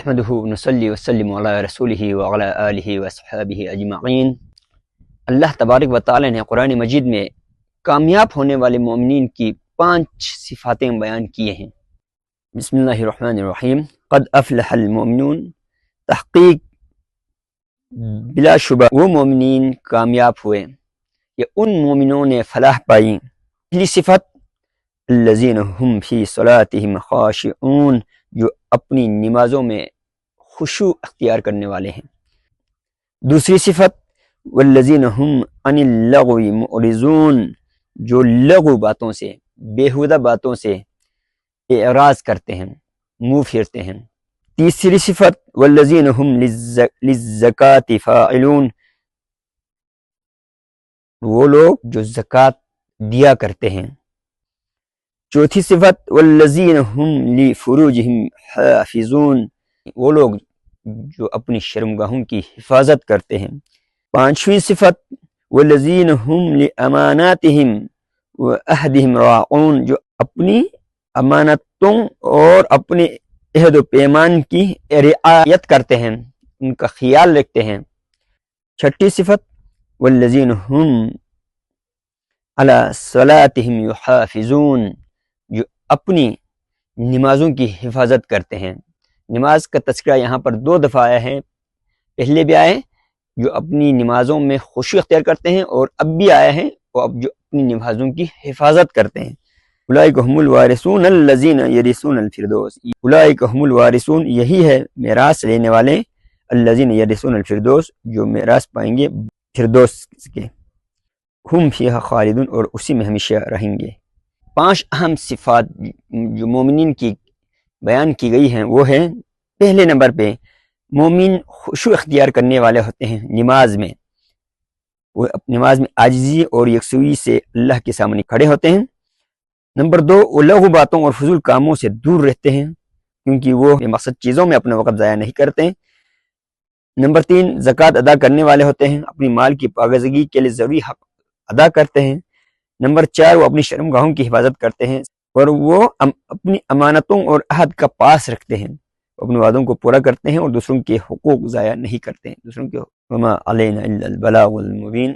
نحمده ونصلي وسلم على رسوله وعلى آلہ وصحبہ اجمعین۔ اللہ تبارک و تعالی نے قرآن مجید میں کامیاب ہونے والے مومنین کی 5 صفاتیں بیان کیے ہیں۔ بسم اللہ الرحمن الرحیم۔ قد افلح المؤمنون، تحقیق بلا شبہ وہ مومنین کامیاب ہوئے یا ان مومنوں نے فلاح پائی۔ پہلی صفت الذین هم فی صلاتہم خاشعون، جو اپنی نمازوں میں خشوع اختیار کرنے والے ہیں۔ دوسری صفت والذین هم عن اللغو معرضون، جو لغو باتوں سے، بیہودہ باتوں سے اعراض کرتے ہیں، منہ پھیرتے ہیں۔ تیسری صفت والذین هم للزکاة فاعلون، وہ لوگ جو زکوٰۃ دیا کرتے ہیں۔ چوتھی صفت والذین هم لفروجہم حافظون، وہ لوگ جو اپنی شرمگاہوں کی حفاظت کرتے ہیں۔ پانچویں صفت والذین هم لاماناتہم وعہدہم راعون، جو اپنی امانتوں اور اپنے عہد و پیمان کی رعایت کرتے ہیں، ان کا خیال رکھتے ہیں۔ چھٹی صفت والذین هم علی صلاتہم یحافظون، جو اپنی نمازوں کی حفاظت کرتے ہیں۔ نماز کا تذکرہ یہاں پر 2 دفعہ آیا ہے، پہلے بھی آئے جو اپنی نمازوں میں خشوع اختیار کرتے ہیں، اور اب بھی آیا ہے وہ اب جو اپنی نمازوں کی حفاظت کرتے ہیں۔ اولئک هم الوارثون الذین یرثون الفردوس، اولئک هم الوارثون، یہی ہے میراث لینے والے، الذین یرثون الفردوس، جو میراث پائیں گے فردوس کے، ہم فیہا خالدون، اور اسی میں ہمیشہ رہیں گے۔ 5 اہم صفات جو مومنین کی بیان کی گئی ہیں وہ ہیں، پہلے نمبر پہ مومن خشوع اختیار کرنے والے ہوتے ہیں نماز میں، وہ نماز میں عاجزی اور یکسوئی سے اللہ کے سامنے کھڑے ہوتے ہیں۔ نمبر 2، وہ لغو باتوں اور فضول کاموں سے دور رہتے ہیں، کیونکہ وہ بے مقصد چیزوں میں اپنا وقت ضائع نہیں کرتے ہیں۔ نمبر 3، زکوٰۃ ادا کرنے والے ہوتے ہیں، اپنی مال کی پاکیزگی کے لیے ضروری حق ادا کرتے ہیں۔ نمبر 4، وہ اپنی شرمگاہوں کی حفاظت کرتے ہیں، اور وہ اپنی امانتوں اور عہد کا پاس رکھتے ہیں، اپنے وعدوں کو پورا کرتے ہیں اور دوسروں کے حقوق ضائع نہیں کرتے ہیں، دوسروں کے وما علینا الا البلاغ المبین۔